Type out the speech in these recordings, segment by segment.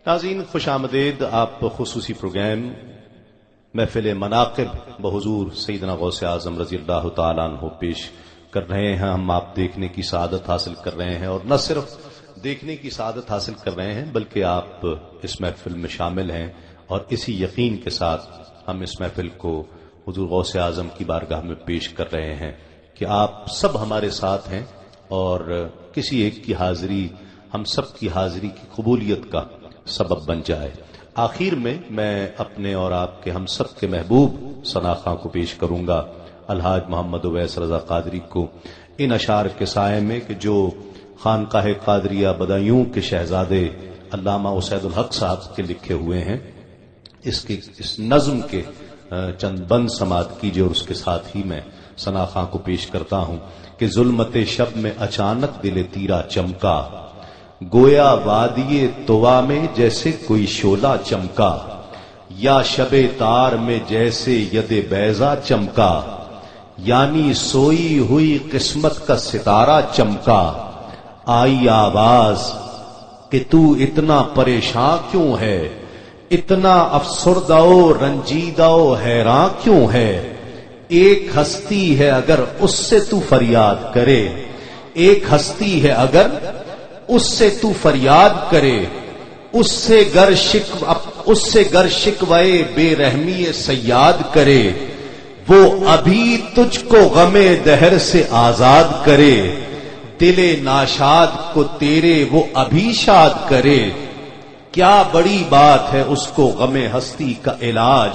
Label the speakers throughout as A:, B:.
A: ناظرین خوش آمدید. آپ خصوصی پروگرام محفل مناقب بحضور سیدنا غوث اعظم رضی اللہ تعالیٰ عنہ پیش کر رہے ہیں. ہم آپ دیکھنے کی سعادت حاصل کر رہے ہیں، اور نہ صرف دیکھنے کی سعادت حاصل کر رہے ہیں بلکہ آپ اس محفل میں شامل ہیں، اور اسی یقین کے ساتھ ہم اس محفل کو حضور غوث اعظم کی بارگاہ میں پیش کر رہے ہیں کہ آپ سب ہمارے ساتھ ہیں، اور کسی ایک کی حاضری ہم سب کی حاضری کی قبولیت کا سبب بن جائے. آخر میں اپنے اور آپ کے ہم سب کے محبوب ثناءخواں کو پیش کروں گا، الحاج محمد اویس رضا قادری کو، ان اشعار کے سائے میں کہ جو خانقاہ قادریہ بدایوں کے شہزادے علامہ اسید الحق صاحب کے لکھے ہوئے ہیں. اس نظم کے چند بند سماعت کیجیے، اور اس کے ساتھ ہی میں ثناءخواں کو پیش کرتا ہوں کہ ظلمت شب میں اچانک دل تیرا چمکا، گویا وادی طوا میں جیسے کوئی شعلہ چمکا، یا شب تار میں جیسے ید بیضا چمکا، یعنی سوئی ہوئی قسمت کا ستارہ چمکا. آئی آواز کہ تو اتنا پریشاں کیوں ہے، اتنا افسردہ و رنجیدہ و حیراں کیوں ہے. ایک ہستی ہے اگر اس سے تو فریاد کرے، ایک ہستی ہے اگر اس سے تو فریاد کرے، اس سے گر شکوائے بے رحمی سیاد کرے، وہ ابھی تجھ کو غم دہر سے آزاد کرے، دل ناشاد کو تیرے وہ ابھی شاد کرے. کیا بڑی بات ہے اس کو غم ہستی کا علاج،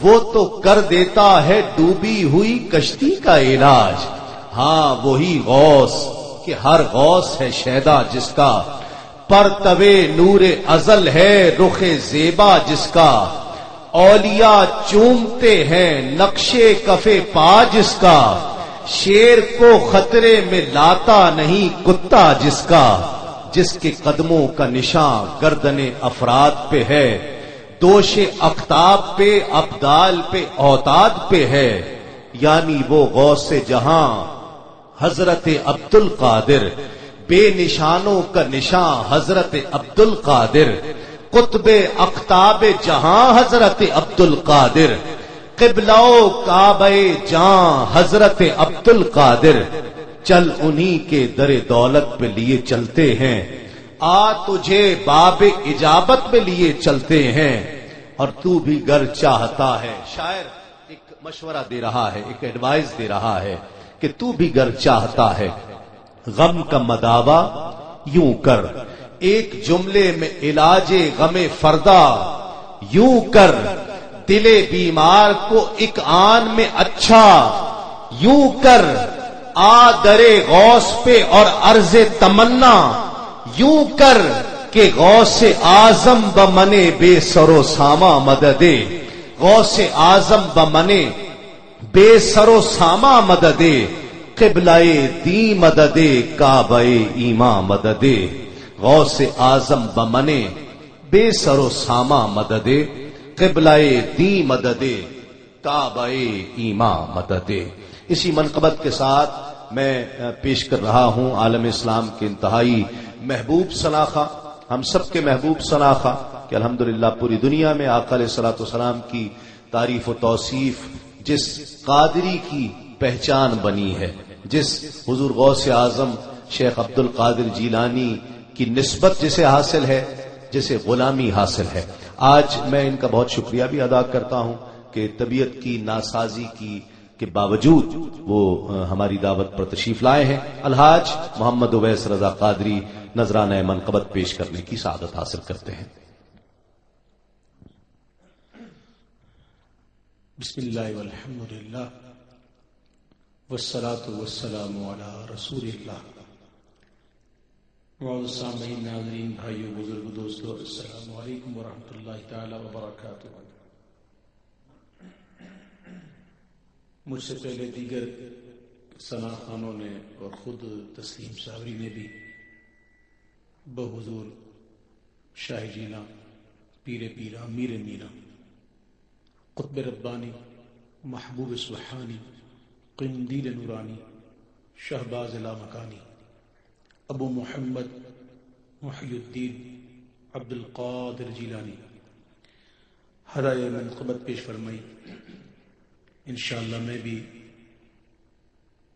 A: وہ تو کر دیتا ہے ڈوبی ہوئی کشتی کا علاج. ہاں وہی غوث کہ ہر غوث ہے شیدا جس کا، پرتو نور ازل ہے رخ زیبا جس کا، اولیاء چومتے ہیں نقشے کف پا جس کا، شیر کو خطرے میں لاتا نہیں کتا جس کا، جس کے قدموں کا نشان گردن افراد پہ ہے، دوش اقطاب پہ ابدال پہ اوتاد پہ ہے. یعنی وہ غوث جہاں حضرت عبد القادر، بے نشانوں کا نشان حضرت عبد القادر، قطب اقطاب جہاں حضرت عبد القادر، قبلہ و کعبہ جاں حضرت عبد القادر. چل انہی کے در دولت پہ لیے چلتے ہیں، آ تجھے باب اجابت میں لیے چلتے ہیں، اور تو بھی گر چاہتا ہے. شاعر ایک مشورہ دے رہا ہے، ایک ایڈوائز دے رہا ہے کہ تو بھی گر چاہتا ہے غم کا مداوا یوں کر، ایک جملے میں علاج غم فردا یوں کر، دل بیمار کو ایک آن میں اچھا یوں کر، آ درے غوث پہ اور عرض تمنا یوں کر، کہ غوث اعظم بمنے بے سر و ساما مددے، غوث اعظم بمنے بے سر و ساما مددے، قبلہ دی مددے کعبہ ایماں مددے. غوث اعظم بمنے بے سر و ساما مددے، قبلہ دی مددے کعبہ ایماں مددے. اسی منقبت کے ساتھ میں پیش کر رہا ہوں عالم اسلام کے انتہائی محبوب ثناءخواں، ہم سب کے محبوب ثناءخواں کہ الحمدللہ پوری دنیا میں آقا علیہ الصلوۃ والسلام کی تعریف و توصیف جس قادری کی پہچان بنی ہے، جس حضور غوث اعظم شیخ عبد القادر جیلانی کی نسبت جسے حاصل ہے، جسے غلامی حاصل ہے. آج میں ان کا بہت شکریہ بھی ادا کرتا ہوں کہ طبیعت کی ناسازی کی کے باوجود وہ ہماری دعوت پر تشریف لائے ہیں. الحاج محمد اویس رضا قادری نذرانہ منقبت پیش کرنے کی سعادت حاصل کرتے ہیں.
B: بسم اللہ والحمد للہ والصلاة والسلام علی رسول اللہ. معزز سامعین، ناظرین، بھائیو، بزرگ، دوستو، السلام علیکم ورحمۃ اللہ تعالی وبرکاتہ. مجھ سے پہلے دیگر ثناءخوانوں نے اور خود تسلیم صابری نے بھی بحضور شاہ جینا، پیر پیرا، میر میرا، قطب ربانی، محبوب سبحانی، قندیل نورانی، شہباز لامکانی، ابو محمد محی الدین عبد القادر جیلانی ہدایہ منقبت پیش فرمائی. انشاءاللہ میں بھی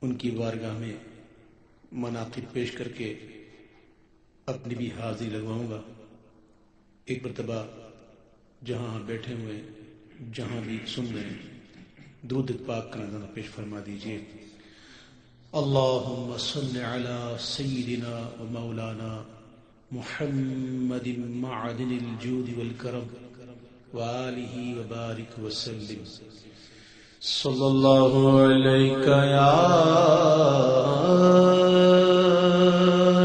B: ان کی بارگاہ میں مناقب پیش کر کے اپنی بھی حاضری لگواؤں گا. ایک مرتبہ جہاں بیٹھے ہوئے جہاں بھی سن رہے ہیں درود پاک کا نظارہ پیش فرما دیجیے. اللہم صل علی سیدنا و مولانا محمد معدن الجود والکرم وآلہ وبارک وسلم. صلی اللہ علیہ یا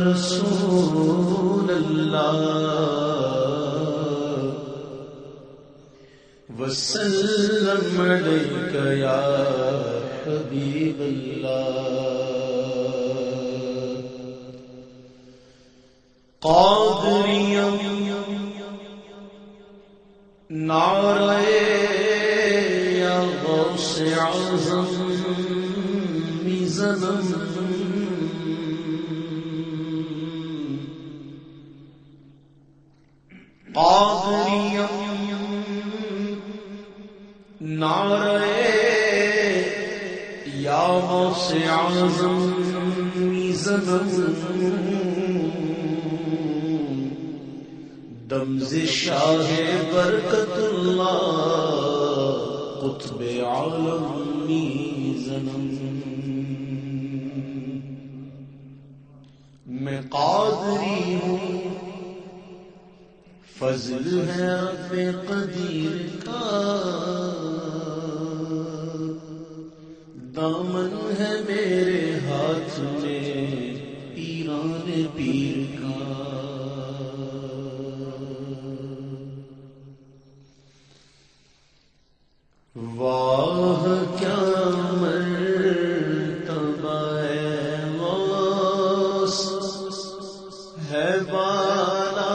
B: رسول اللہ وسلم علیک یا حبیب اللہ. قادریم نعرہ یا غوث اعظم میزنم قادریم نعرہ یا غوث اعظم میزنم دمز شاہ برکت اللہ قطب عالمی زنم. میں قادری ہوں فضل ہے رب قدیر کا دامن ہے میرے ہاتھ میں پیران پیر کا. واہ کیا مرتبہ غوث ہے بالا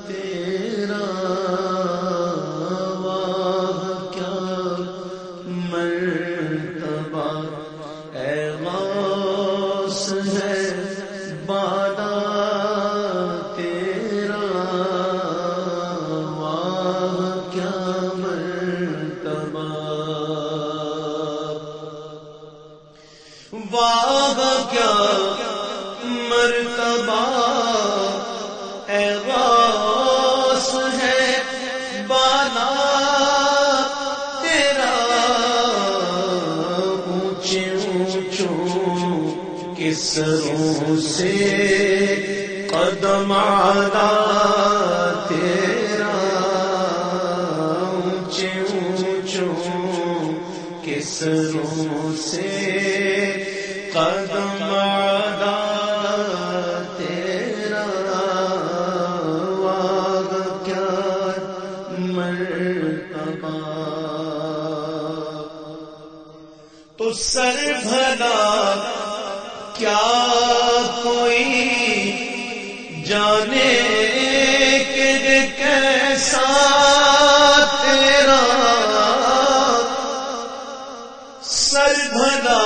B: تیرا. واہ کیا مرتبہ غوث ہے بالا مرتبہ اے غوث ہے بالا تیرا. اونچے اونچوں کے سروں سے قدم آلا تیرا. اونچے اونچوں کے سروں سے قدم آلا تیرا. واہ کیا مرتبہ تو سر بھلا کیا کوئی جانے کہ کیسا تیرا. سر بھلا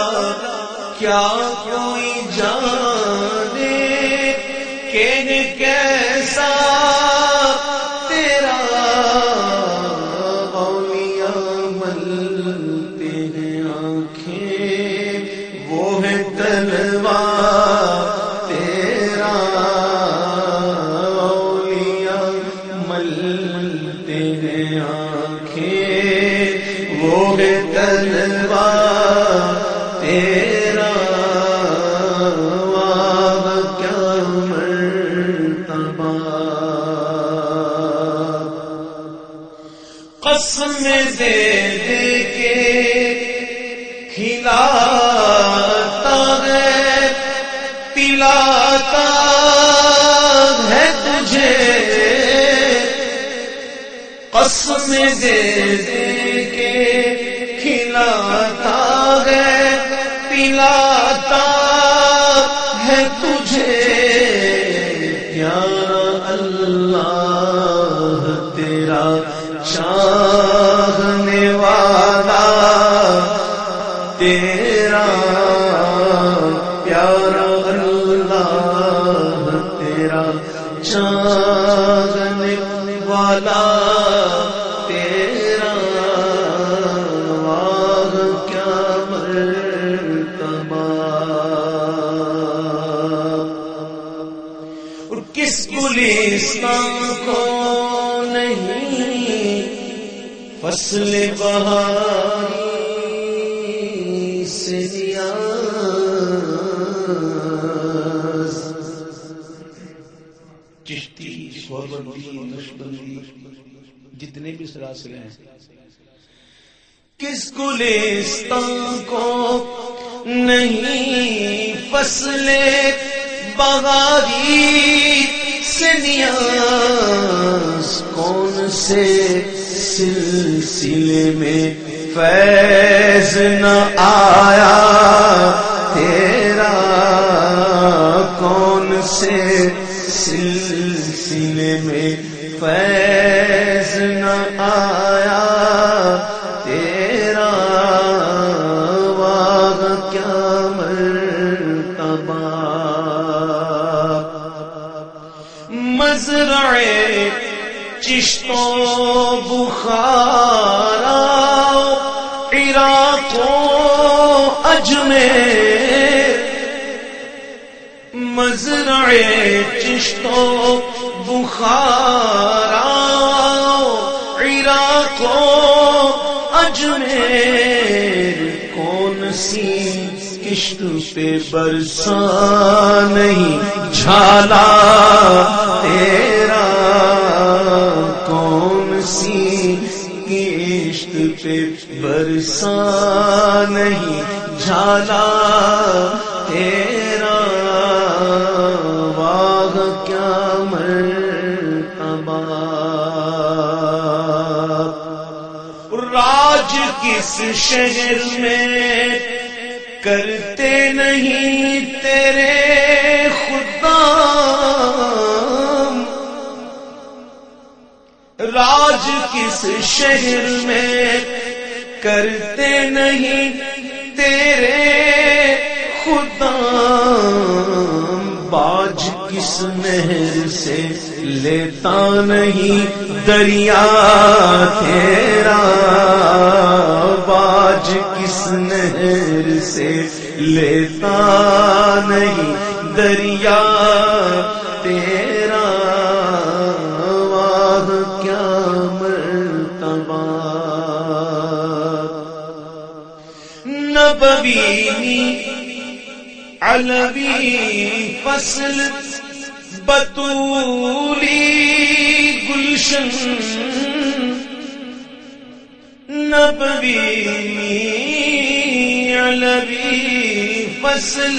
B: کیا کوئی جانے کہ کیسا تیرا. اولیاء ملتے ہیں آنکھیں وہ ہے تلوار تیرا. اولیاء ملتے ہیں آنکھیں وہ ہے تلوار تیرا. واہ کیا مرتبہ قسم دے دے کے کھلاتا ہے پلاتا ہے تجھے. قسم دے دے کے کھلاتا ہے پلاتا ہے تجھے. پیارا اللہ تیرا چاہنے والا تیرا. پیارا اللہ تیرا پہچانے والا تیرا واہ کیا مرتبہ، اور کس گلستان کو نہیں فصل بہاری سے نیاز، چشتی سوربندی نقشبندی جتنے بھی سلاسلے ہیں، کس گلستان کو نہیں فصل بہاری سے نیاز، کون سے سلسلے میں فیض نہ آیا تیرا، کون سے سلسلے میں فیض نہ آیا تیرا، واہ کیا مرتبہ، مزرعے چشت و بخارا عراق و اجمیر، مزرعے چشت و بخارا عراق و اجمیر، کون سی کشت پہ برسا نہیں جھالا تیرا، کون سی کشت پہ برسا نہیں جھالا تیرا، واہ کیا مرتبہ، راج کس شہر میں کرتے نہیں تیرے خدام، راج کس شہر میں کرتے نہیں تیرے خدام، باج کس نہر سے لیتا نہیں دریا تیرا، باج کس نہر سے لیتا نہیں دریا تیرا، واہ کیا مرتبہ، نبوی علوی فصل بطولی گلشن، نبوی علوی فصل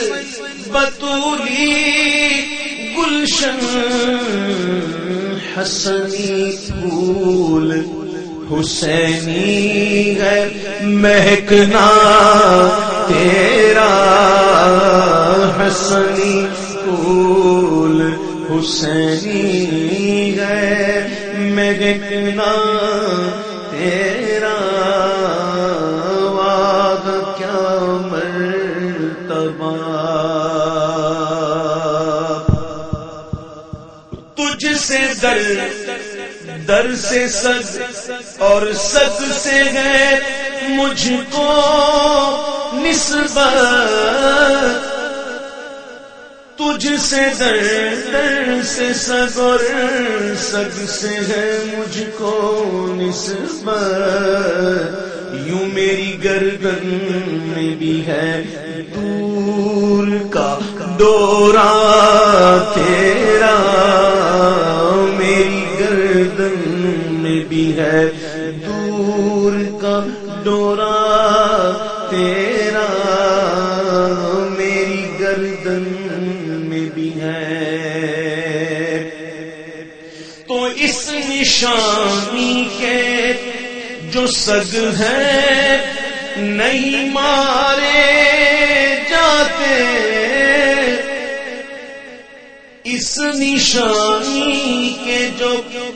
B: بطولی گلشن، حسنی پھول حسینی ہے مہکنا تیرا، حسنی پھول حسینی ہے مہکنا تیرا، واہ کیا مرتبہ، تجھ سے در سے سگ اور سگ سے ہے مجھ کو نسبت، تجھ سے در سے سگ اور سگ سے ہے مجھ کو نسبت، یوں میری گردن میں بھی ہے دور کا ڈورا تیرا، میری گردن میں بھی ہے دور کا ڈورا تیرا، میری گردن میں بھی ہے، تو اس نشانی کے جو سگ ہیں نہیں مارے جاتے، اس نشانی کے جو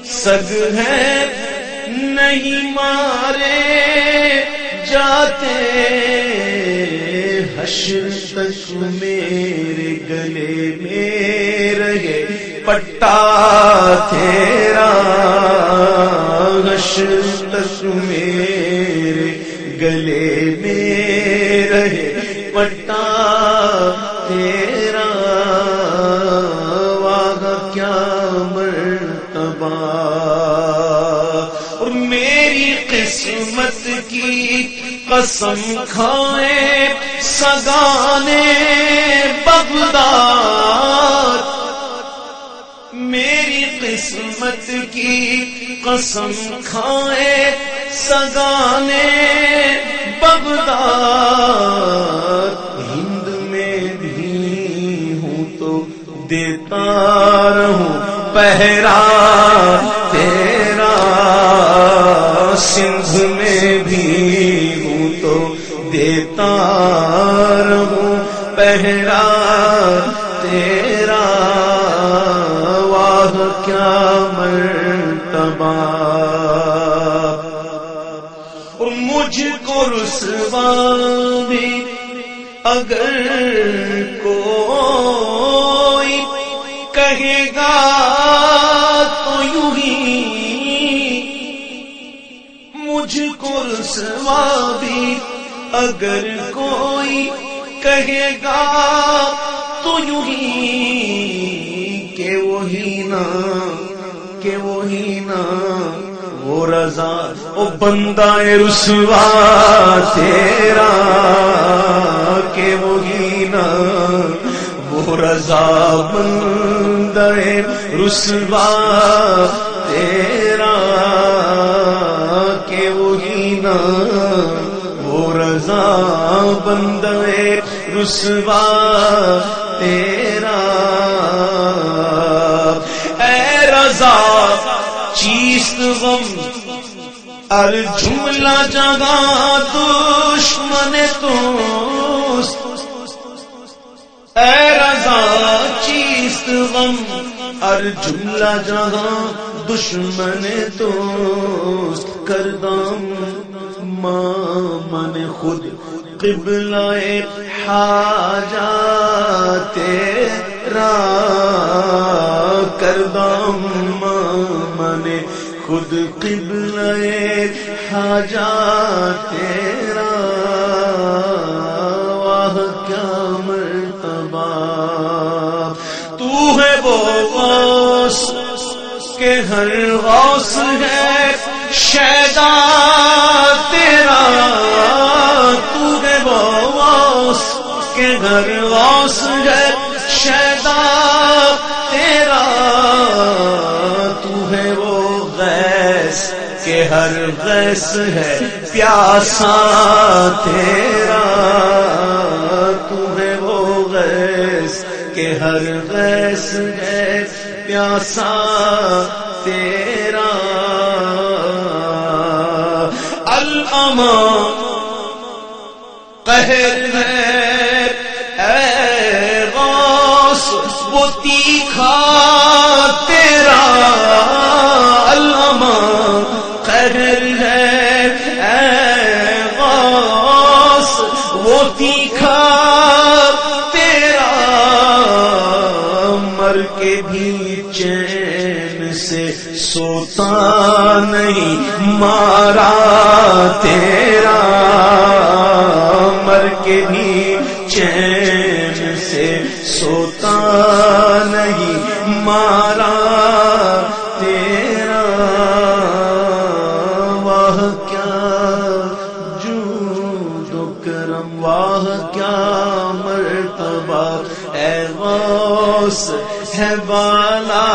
B: سگ ہیں نہیں مارے جاتے، حشر تک میرے گلے میں رہے پٹا تیرا حشر تک میرے گلے میں رہے پٹا تیرا واہ کیا مرتبہ اور میری قسمت کی قسم کھائے سگانے بغداد میری قسمت کی قسم کھائے سگانے بغداد ہند میں بھی ہوں تو دیتا رہوں پہرا تیرا سندھ میں بھی ہوں تو دیتا رہوں پہرا تیرا واہ کیا مرتبہ اور مجھ کو رسوا بھی اگر کوئی کہے گا تو یوں ہی مجھ کو رسوا بھی اگر کوئی کہے گا تو یوں ہی کہ وہی نا وہ رضا او بندہ رسوا تیرا کہ وہی نا وہ رضا بندہ رسوا تیرا کہ وہی نا وہ رضا بندہ رسوا تیرا اے رضا چیست غم ار جملہ جگہ دشمن توست اے رضا چیست غم ار جملہ جگہ دشمن توست کردم من خود قبلہ حاجات تیرا کردم من خود قبلہ حاجات تیرا واہ کیا مرتبہ تو ہے وہ غوث کہ ہر غوث ہے شیدا تیرا تو ہے وہ غوث کہ ہر غوث ہے شیدا تیرا تو ہے وہ غیث کہ ہر غیث ہے پیاسا تیرا تو ہے وہ غیث کہ ہر غیث ہے پیاسا تیرا الامان قہر ہے اے غوث وہ تیکھا تیرا الامان قہر ہے اے غوث وہ تیکھا تیرا مر کے بھی چین سے سوتا نہیں مارا تیرا مر کے بھی چین سے سوتا نہیں مارا تیرا واہ کیا جود و کرم واہ کیا مرتبہ اے غوث ہے بالا